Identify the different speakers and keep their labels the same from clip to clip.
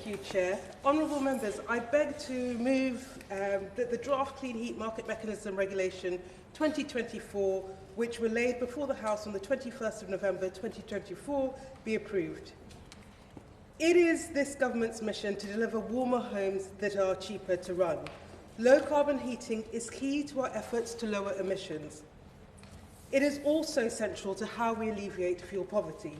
Speaker 1: Thank you, Chair. Honourable members, I beg to move that the draft Clean Heat Market Mechanism Regulation 2024, which were laid before the House on the 21st of November 2024, be approved. It is this government's mission to deliver warmer homes that are cheaper to run. Low carbon heating is key to our efforts to lower emissions. It is also central to how we alleviate fuel poverty.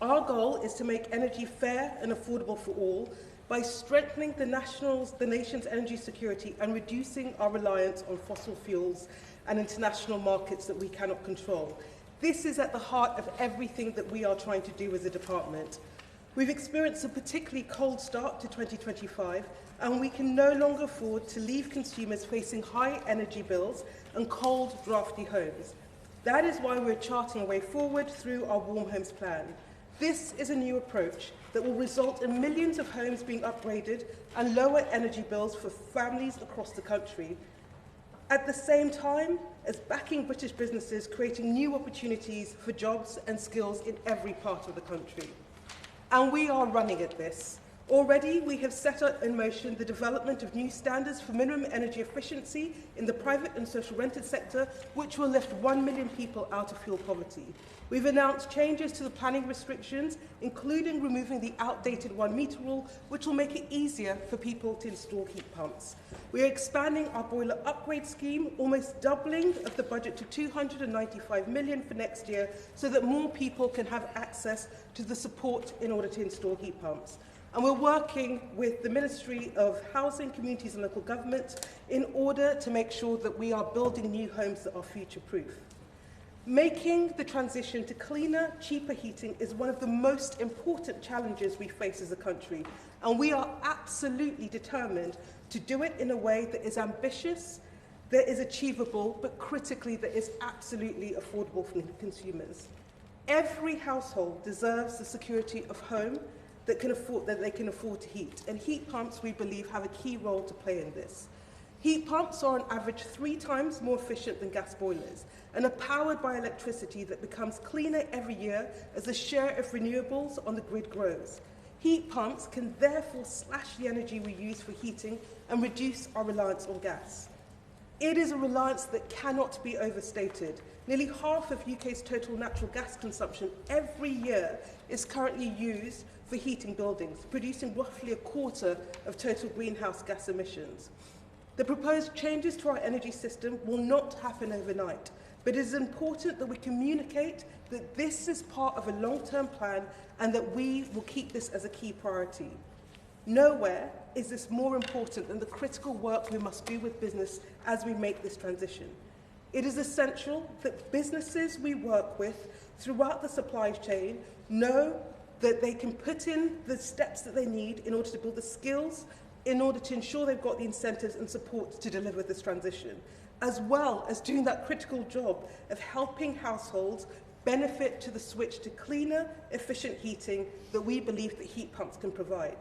Speaker 1: Our goal is to make energy fair and affordable for all by strengthening the nation's energy security and reducing our reliance on fossil fuels and international markets that we cannot control. This is at the heart of everything that we are trying to do as a department. We've experienced a particularly cold start to 2025, and we can no longer afford to leave consumers facing high energy bills and cold, drafty homes. That is why we're charting a way forward through our Warm Homes Plan. This is a new approach that will result in millions of homes being upgraded and lower energy bills for families across the country, at the same time as backing British businesses, creating new opportunities for jobs and skills in every part of the country. And we are running at this. Already, we have set in motion the development of new standards for minimum energy efficiency in the private and social rented sector, which will lift 1 million people out of fuel poverty. We've announced changes to the planning restrictions, including removing the outdated 1 metre rule, which will make it easier for people to install heat pumps. We are expanding our boiler upgrade scheme, almost doubling of the budget to 295 million for next year, so that more people can have access to the support in order to install heat pumps. And we're working with the Ministry of Housing, Communities and Local Government in order to make sure that we are building new homes that are future-proof. Making the transition to cleaner, cheaper heating is one of the most important challenges we face as a country, and we are absolutely determined to do it in a way that is ambitious, that is achievable, but critically that is absolutely affordable for consumers. Every household deserves the security of home that they can afford to heat, and heat pumps, we believe, have a key role to play in this. Heat pumps are on average 3 times more efficient than gas boilers and are powered by electricity that becomes cleaner every year as the share of renewables on the grid grows. Heat pumps can therefore slash the energy we use for heating and reduce our reliance on gas. It is a reliance that cannot be overstated. Nearly half of UK's total natural gas consumption every year is currently used for heating buildings, producing roughly a quarter of total greenhouse gas emissions. The proposed changes to our energy system will not happen overnight, but it is important that we communicate that this is part of a long-term plan and that we will keep this as a key priority. Nowhere is this more important than the critical work we must do with business as we make this transition. It is essential that businesses we work with throughout the supply chain know that they can put in the steps that they need in order to build the skills, in order to ensure they've got the incentives and support to deliver this transition, as well as doing that critical job of helping households benefit to the switch to cleaner, efficient heating that we believe that heat pumps can provide.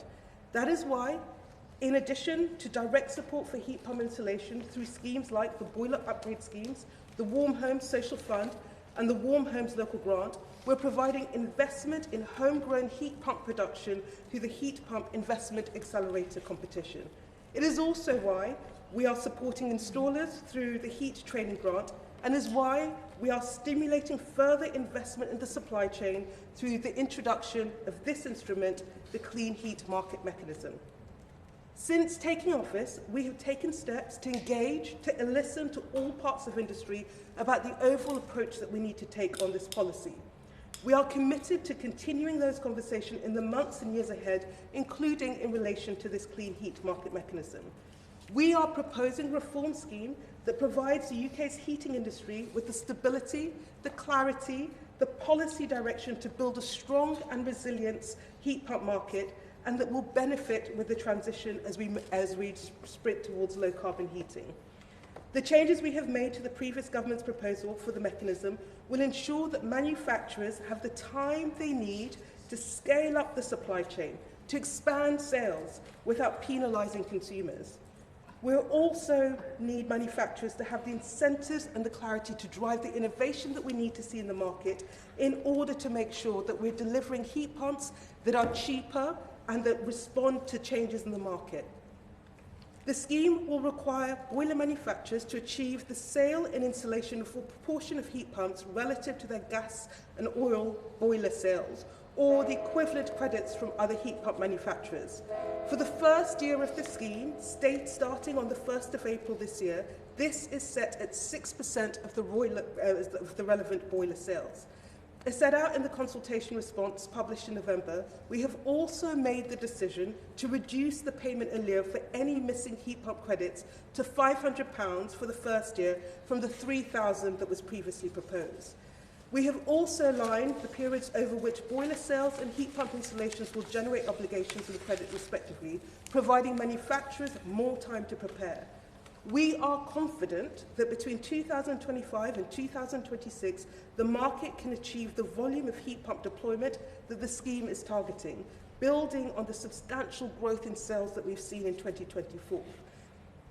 Speaker 1: That is why, in addition to direct support for heat pump installation through schemes like the boiler upgrade schemes, the Warm Homes Social Fund and the Warm Homes Local Grant, we're providing investment in homegrown heat pump production through the Heat Pump Investment Accelerator competition. It is also why we are supporting installers through the Heat Training Grant, and is why we are stimulating further investment in the supply chain through the introduction of this instrument, the Clean Heat Market Mechanism. Since taking office, we have taken steps to engage, to listen to all parts of industry about the overall approach that we need to take on this policy. We are committed to continuing those conversations in the months and years ahead, including in relation to this Clean Heat Market Mechanism. We are proposing a reform scheme that provides the UK's heating industry with the stability, the clarity, the policy direction to build a strong and resilient heat pump market, and that will benefit with the transition as we sprint towards low-carbon heating. The changes we have made to the previous government's proposal for the mechanism will ensure that manufacturers have the time they need to scale up the supply chain, to expand sales without penalising consumers. We'll also need manufacturers to have the incentives and the clarity to drive the innovation that we need to see in the market in order to make sure that we're delivering heat pumps that are cheaper and that respond to changes in the market. The scheme will require boiler manufacturers to achieve the sale and installation of a proportion of heat pumps relative to their gas and oil boiler sales, or the equivalent credits from other heat pump manufacturers. For the first year of the scheme, starting on the 1st of April this year, this is set at 6% of the relevant boiler sales. As set out in the consultation response published in November, we have also made the decision to reduce the payment in lieu for any missing heat pump credits to £500 for the first year from the £3,000 that was previously proposed. We have also aligned the periods over which boiler sales and heat pump installations will generate obligations and credit respectively, providing manufacturers more time to prepare. We are confident that between 2025 and 2026, the market can achieve the volume of heat pump deployment that the scheme is targeting, building on the substantial growth in sales that we've seen in 2024.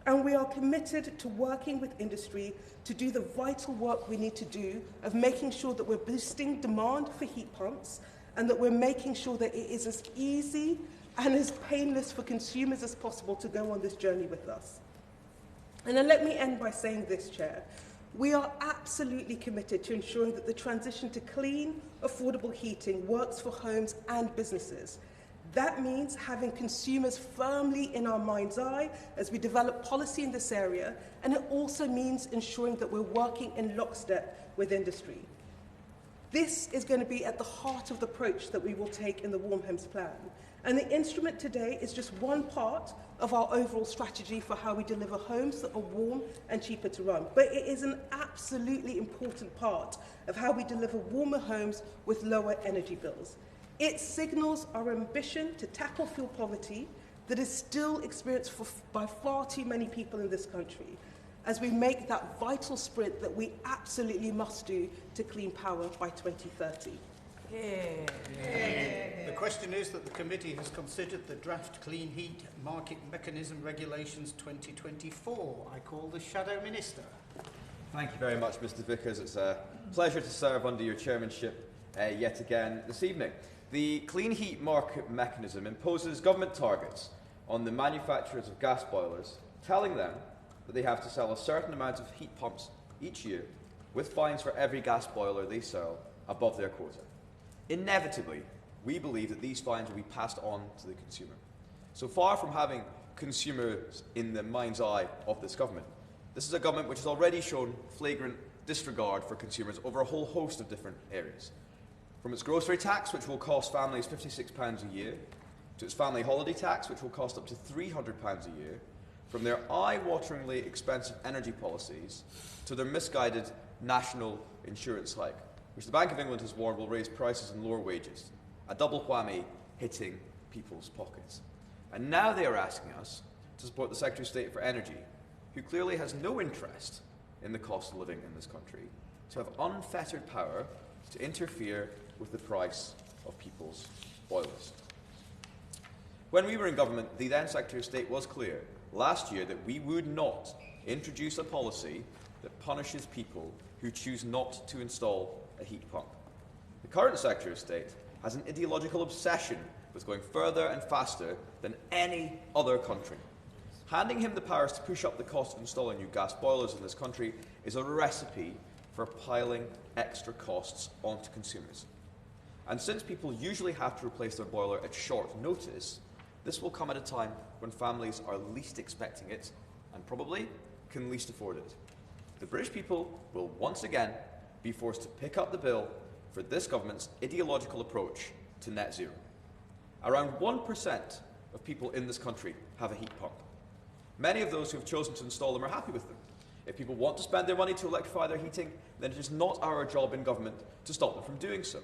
Speaker 1: And we are committed to working with industry to do the vital work we need to do of making sure that we're boosting demand for heat pumps and that we're making sure that it is as easy and as painless for consumers as possible to go on this journey with us. And then let me end by saying this, Chair. We are absolutely committed to ensuring that the transition to clean, affordable heating works for homes and businesses. That means having consumers firmly in our mind's eye as we develop policy in this area, and it also means ensuring that we're working in lockstep with industry. This is going to be at the heart of the approach that we will take in the Warm Homes Plan. And the instrument today is just one part of our overall strategy for how we deliver homes that are warm and cheaper to run. But it is an absolutely important part of how we deliver warmer homes with lower energy bills. It signals our ambition to tackle fuel poverty that is still experienced by far too many people in this country, as we make that vital sprint that we absolutely must do to clean power by 2030.
Speaker 2: The question is that the committee has considered the draft Clean Heat Market Mechanism Regulations 2024. I call the Shadow Minister.
Speaker 3: Thank you very much, Mr Vickers. It's a pleasure to serve under your chairmanship yet again this evening. The Clean Heat Market Mechanism imposes government targets on the manufacturers of gas boilers, telling them that they have to sell a certain amount of heat pumps each year, with fines for every gas boiler they sell above their quota. Inevitably, we believe that these fines will be passed on to the consumer. So far from having consumers in the mind's eye of this government, this is a government which has already shown flagrant disregard for consumers over a whole host of different areas. From its grocery tax, which will cost families £56 a year, to its family holiday tax, which will cost up to £300 a year, from their eye-wateringly expensive energy policies to their misguided national insurance hike, which the Bank of England has warned will raise prices and lower wages, a double whammy hitting people's pockets. And now they are asking us to support the Secretary of State for Energy, who clearly has no interest in the cost of living in this country, to have unfettered power to interfere with the price of people's boilers. When we were in government, the then Secretary of State was clear last year that we would not introduce a policy that punishes people who choose not to install a heat pump. The current Secretary of State has an ideological obsession with going further and faster than any other country. Handing him the powers to push up the cost of installing new gas boilers in this country is a recipe for piling extra costs onto consumers. And since people usually have to replace their boiler at short notice, this will come at a time when families are least expecting it and probably can least afford it. The British people will once again be forced to pick up the bill for this government's ideological approach to net zero. Around 1% of people in this country have a heat pump. Many of those who have chosen to install them are happy with them. If people want to spend their money to electrify their heating, then it is not our job in government to stop them from doing so.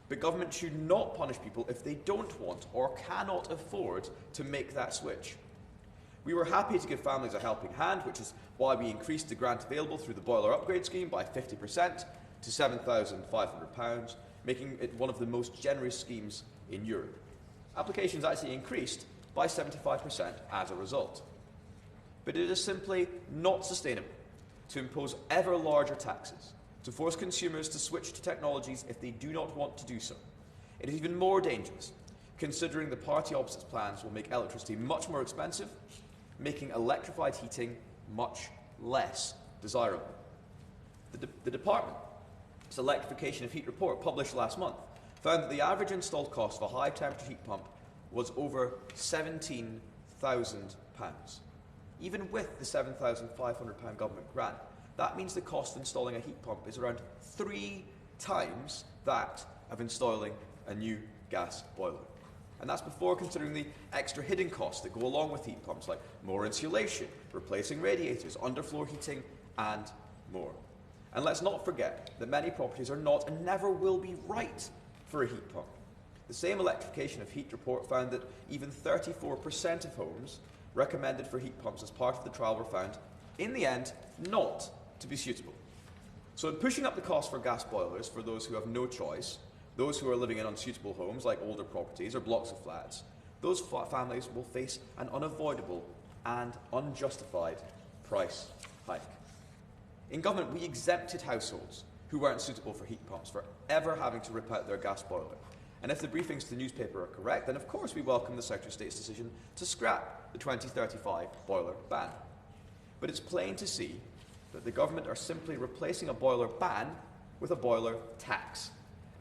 Speaker 3: But government should not punish people if they don't want or cannot afford to make that switch. We were happy to give families a helping hand, which is why we increased the grant available through the boiler upgrade scheme by 50% to £7,500, making it one of the most generous schemes in Europe. Applications actually increased by 75% as a result. But it is simply not sustainable to impose ever larger taxes, to force consumers to switch to technologies if they do not want to do so. It is even more dangerous, considering the party opposite's plans will make electricity much more expensive, making electrified heating much less desirable. The Department's Electrification of Heat report, published last month, found that the average installed cost of a high-temperature heat pump was over £17,000. Even with the £7,500 government grant, that means the cost of installing a heat pump is around 3 times that of installing a new gas boiler. And that's before considering the extra hidden costs that go along with heat pumps, like more insulation, replacing radiators, underfloor heating, and more. And let's not forget that many properties are not and never will be right for a heat pump. The same Electrification of Heat report found that even 34% of homes recommended for heat pumps as part of the trial were found, in the end, not to be suitable. So in pushing up the cost for gas boilers for those who have no choice, those who are living in unsuitable homes like older properties or blocks of flats, those families will face an unavoidable and unjustified price hike. In government, we exempted households who weren't suitable for heat pumps for ever having to rip out their gas boiler. And if the briefings to the newspaper are correct, then of course we welcome the Secretary of State's decision to scrap the 2035 boiler ban. But it's plain to see that the government are simply replacing a boiler ban with a boiler tax,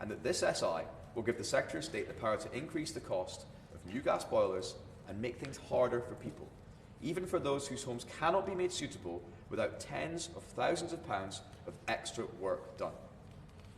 Speaker 3: and that this SI will give the Secretary of State the power to increase the cost of new gas boilers and make things harder for people, even for those whose homes cannot be made suitable without tens of thousands of pounds of extra work done.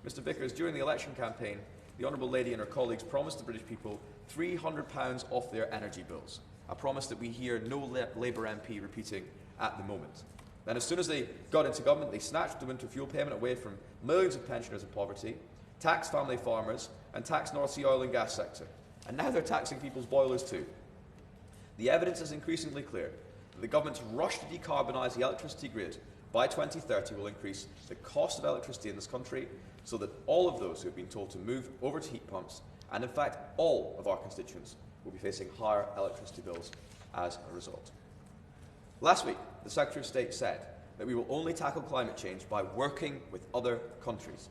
Speaker 3: Mr Vickers, during the election campaign, the Honourable Lady and her colleagues promised the British people £300 off their energy bills, a promise that we hear no Labour MP repeating at the moment. Then as soon as they got into government, they snatched the winter fuel payment away from millions of pensioners in poverty, taxed family farmers, and taxed North Sea oil and gas sector. And now they're taxing people's boilers too. The evidence is increasingly clear that the government's rush to decarbonise the electricity grid by 2030 will increase the cost of electricity in this country, so that all of those who have been told to move over to heat pumps, and in fact all of our constituents, will be facing higher electricity bills as a result. Last week, the Secretary of State said that we will only tackle climate change by working with other countries.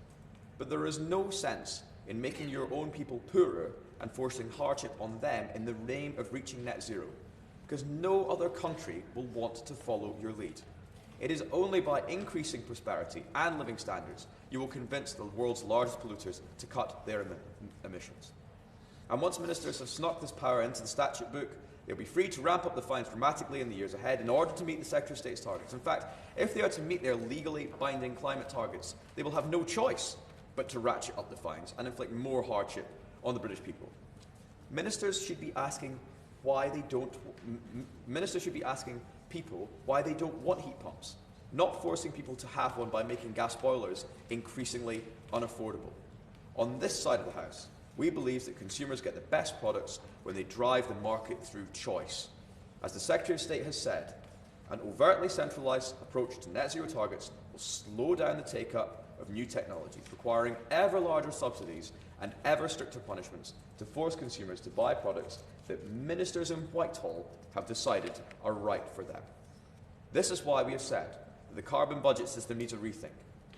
Speaker 3: But there is no sense in making your own people poorer and forcing hardship on them in the name of reaching net zero, because no other country will want to follow your lead. It is only by increasing prosperity and living standards you will convince the world's largest polluters to cut their emissions. And once ministers have snuck this power into the statute book, they'll be free to ramp up the fines dramatically in the years ahead in order to meet the Secretary of State's targets. In fact, if they are to meet their legally binding climate targets, they will have no choice but to ratchet up the fines and inflict more hardship on the British people. Ministers should be asking why they don't. Ministers should be asking people why they don't want heat pumps, not forcing people to have one by making gas boilers increasingly unaffordable. On this side of the House, we believe that consumers get the best products when they drive the market through choice. As the Secretary of State has said, an overtly centralised approach to net zero targets will slow down the take-up of new technologies, requiring ever larger subsidies and ever stricter punishments to force consumers to buy products that ministers in Whitehall have decided are right for them. This is why we have said that the carbon budget system needs a rethink.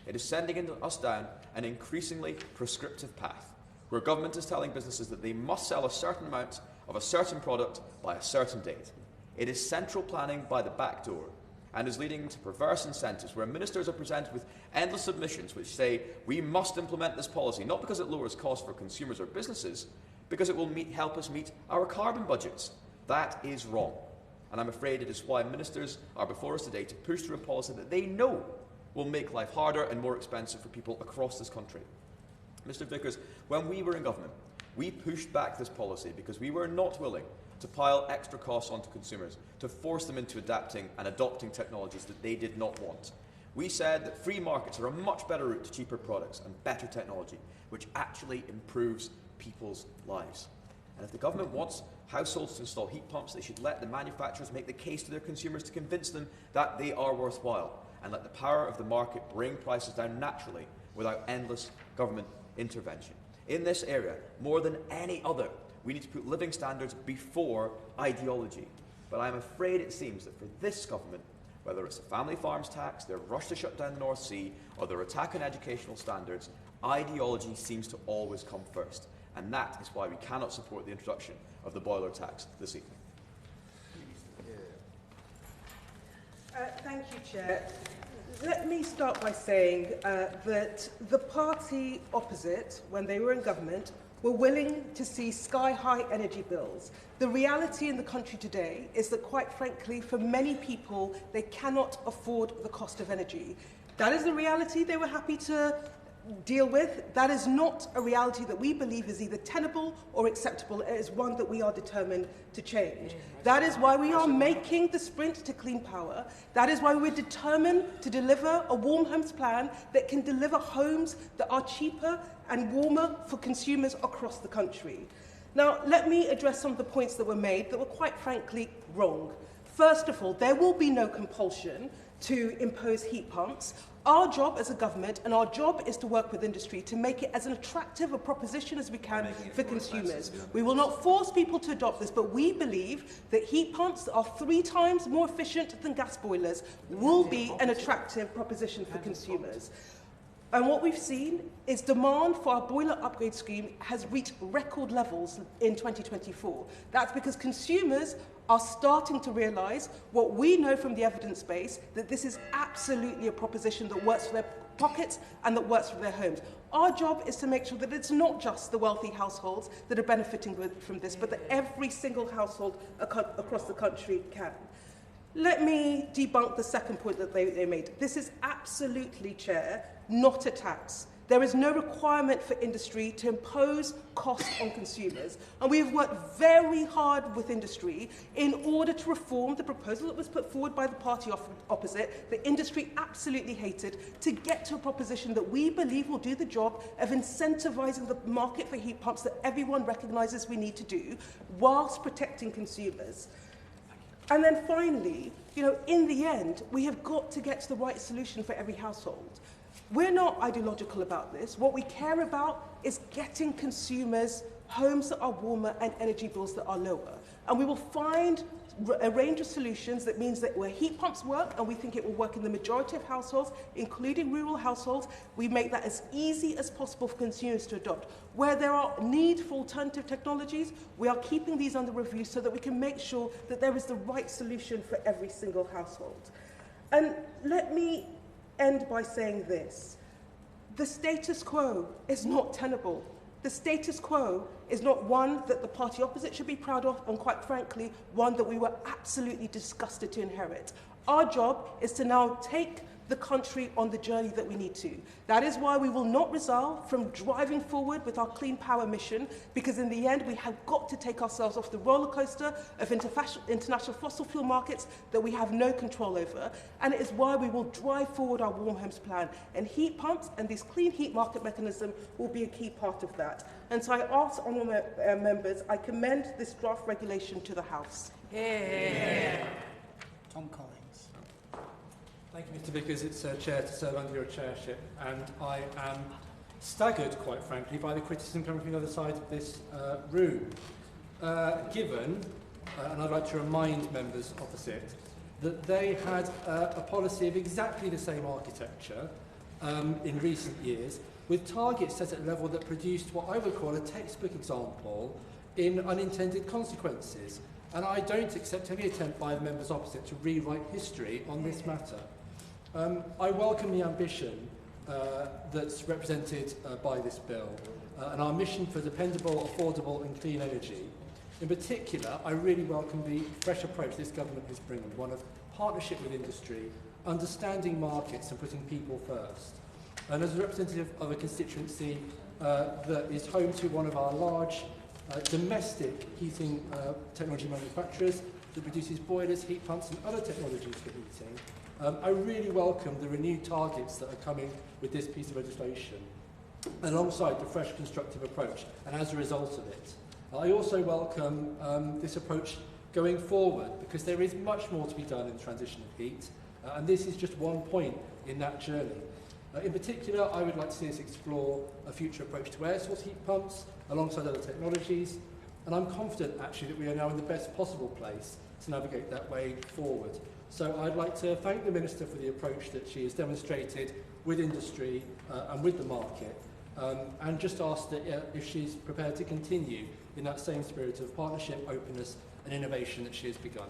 Speaker 3: It is sending us down an increasingly prescriptive path, where government is telling businesses that they must sell a certain amount of a certain product by a certain date. It is central planning by the back door, and is leading to perverse incentives where ministers are presented with endless submissions which say we must implement this policy, not because it lowers costs for consumers or businesses, because it will help us meet our carbon budgets. That is wrong. And I'm afraid it is why ministers are before us today to push through a policy that they know will make life harder and more expensive for people across this country. Mr Vickers, when we were in government, we pushed back this policy because we were not willing to pile extra costs onto consumers, to force them into adapting and adopting technologies that they did not want. We said that free markets are a much better route to cheaper products and better technology, which actually improves people's lives. And if the government wants households to install heat pumps, they should let the manufacturers make the case to their consumers to convince them that they are worthwhile, and let the power of the market bring prices down naturally without endless government intervention. In this area, more than any other, we need to put living standards before ideology. But I'm afraid it seems that for this government, whether it's the family farms tax, their rush to shut down the North Sea, or their attack on educational standards, ideology seems to always come first. And that is why we cannot support the introduction of the boiler tax this evening.
Speaker 1: Thank you, Chair. Let me start by saying that the party opposite, when they were in government, were willing to see sky-high energy bills. The reality in the country today is that, quite frankly, for many people, they cannot afford the cost of energy. That is the reality they were happy to deal with. That is not a reality that we believe is either tenable or acceptable. It is one that we are determined to change. That is why we are making the sprint to clean power. That is why we're determined to deliver a warm homes plan that can deliver homes that are cheaper and warmer for consumers across the country. Now, let me address some of the points that were made that were, quite frankly, wrong. First of all, there will be no compulsion to impose heat pumps. Our job as a government and our job is to work with industry to make it as an attractive a proposition as we can for consumers. We will not force people to adopt this, but we believe that heat pumps are 3 times more efficient than gas boilers will be an attractive proposition for consumers. And what we've seen is demand for our boiler upgrade scheme has reached record levels in 2024. That's because consumers are starting to realise what we know from the evidence base, that this is absolutely a proposition that works for their pockets and that works for their homes. Our job is to make sure that it's not just the wealthy households that are benefiting from this, but that every single household across the country can. Let me debunk the second point that they made. This is absolutely, Chair, not a tax. There is no requirement for industry to impose costs on consumers. And we have worked very hard with industry in order to reform the proposal that was put forward by the party opposite, that industry absolutely hated, to get to a proposition that we believe will do the job of incentivising the market for heat pumps that everyone recognises we need to do, whilst protecting consumers. And then finally, in the end, we have got to get to the right solution for every household. We're not ideological about this. What we care about is getting consumers homes that are warmer and energy bills that are lower. And we will find a range of solutions that means that where heat pumps work, and we think it will work in the majority of households, including rural households, we make that as easy as possible for consumers to adopt. Where there are need for alternative technologies, we are keeping these under review so that we can make sure that there is the right solution for every single household. And let me end by saying this. The status quo is not tenable. The status quo is not one that the party opposite should be proud of, and quite frankly, one that we were absolutely disgusted to inherit. Our job is to now take the country on the journey that we need to. That is why we will not resolve from driving forward with our clean power mission, because in the end we have got to take ourselves off the roller coaster of international fossil fuel markets that we have no control over. And it is why we will drive forward our warm homes plan, and heat pumps and this clean heat market mechanism will be a key part of that. And so I ask honourable members, I commend this draft regulation to the House.
Speaker 2: Yeah. Tom Collins.
Speaker 4: Thank you, Mr Vickers. It's Chair to serve under your chairship, and I am staggered, quite frankly, by the criticism coming from the other side of this room. Given, and I'd like to remind members opposite, that they had a policy of exactly the same architecture in recent years, with targets set at a level that produced what I would call a textbook example in unintended consequences. And I don't accept any attempt by the members opposite to rewrite history on this matter. I welcome the ambition that's represented by this bill and our mission for dependable, affordable and clean energy. In particular, I really welcome the fresh approach this government is bringing, one of partnership with industry, understanding markets and putting people first. And as a representative of a constituency that is home to one of our large domestic heating technology manufacturers that produces boilers, heat pumps and other technologies for heating, I really welcome the renewed targets that are coming with this piece of legislation, alongside the fresh constructive approach, and as a result of it. I also welcome this approach going forward, because there is much more to be done in the transition of heat, and this is just one point in that journey. In particular, I would like to see us explore a future approach to air source heat pumps alongside other technologies, and I'm confident actually that we are now in the best possible place to navigate that way forward. So I'd like to thank the Minister for the approach that she has demonstrated with industry and with the market, and just ask that, if she's prepared to continue in that same spirit of partnership, openness and innovation that she has begun.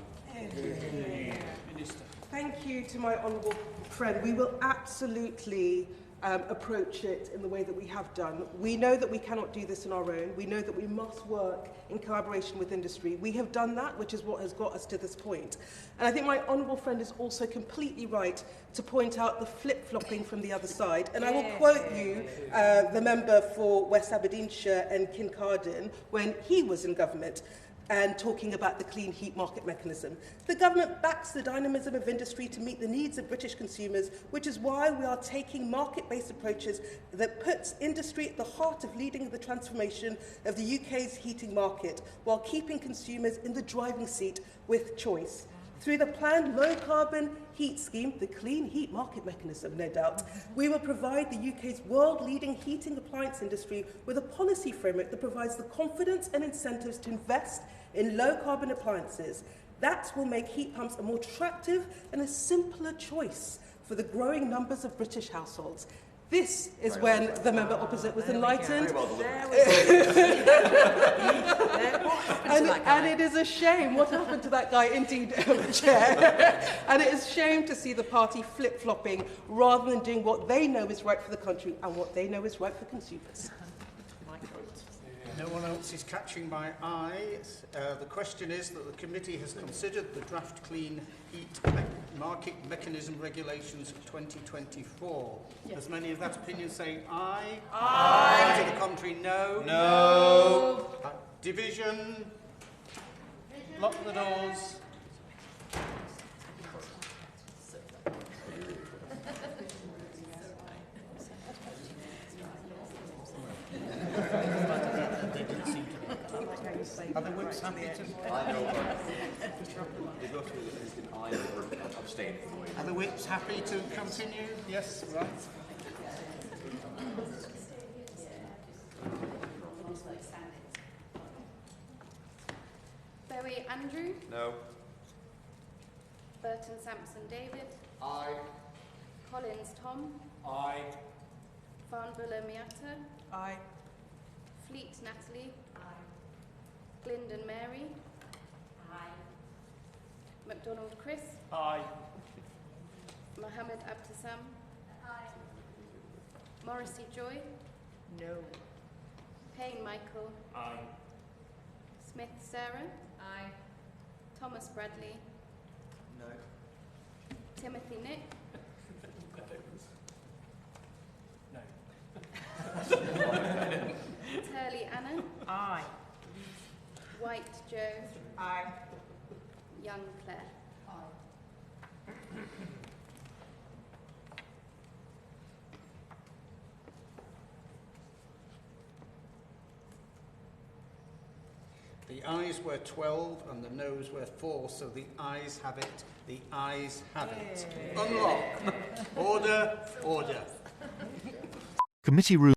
Speaker 2: Minister.
Speaker 1: Thank you to my honourable friend. We will absolutely approach it in the way that we have done. We know that we cannot do this on our own. We know that we must work in collaboration with industry. We have done that, which is what has got us to this point. And I think my honourable friend is also completely right to point out the flip-flopping from the other side. And I will quote you, the member for West Aberdeenshire and Kincardine, when he was in government, and talking about the clean heat market mechanism. The government backs the dynamism of industry to meet the needs of British consumers, which is why we are taking market-based approaches that puts industry at the heart of leading the transformation of the UK's heating market, while keeping consumers in the driving seat with choice. Through the planned low-carbon heat scheme, the clean heat market mechanism, no doubt, we will provide the UK's world-leading heating appliance industry with a policy framework that provides the confidence and incentives to invest in low-carbon appliances. That will make heat pumps a more attractive and a simpler choice for the growing numbers of British households. This is when the member opposite was enlightened. And it is a shame what happened to that guy, indeed, Chair. And it is a shame to see the party flip-flopping rather than doing what they know is right for the country and what they know is right for consumers.
Speaker 2: No one else is catching my eye. The question is that the committee has considered the draft Clean Heat Market Mechanism Regulations 2024. Yes. As many of that opinion say aye? Aye. To the contrary, no?
Speaker 3: No.
Speaker 2: Division? Lock the doors. Are the whips happy to...
Speaker 3: I know, they go through the instant aye or abstain.
Speaker 2: Are the whips happy to continue? Yes, right.
Speaker 5: Berry Andrew.
Speaker 3: No.
Speaker 5: Burton Sampson David.
Speaker 3: Aye.
Speaker 5: Collins Tom.
Speaker 4: Aye.
Speaker 5: Farnborough Miata.
Speaker 1: Aye.
Speaker 5: Fleet Natalie. Aye. Glindon Mary. Aye. MacDonald Chris.
Speaker 2: Aye.
Speaker 5: Mohammed Abtasam. Aye. Morrissey Joy.
Speaker 1: No.
Speaker 5: Payne Michael.
Speaker 2: Aye.
Speaker 5: Smith Sarah.
Speaker 6: Aye.
Speaker 5: Thomas Bradley.
Speaker 3: No.
Speaker 5: Timothy Nick. Turley Anna.
Speaker 6: Aye.
Speaker 5: White Joe.
Speaker 6: Aye.
Speaker 5: Young Claire.
Speaker 2: The ayes were 12 and the noes were 4, so the ayes have it. The ayes have it. Unlock. Order. Order.
Speaker 7: Committee Room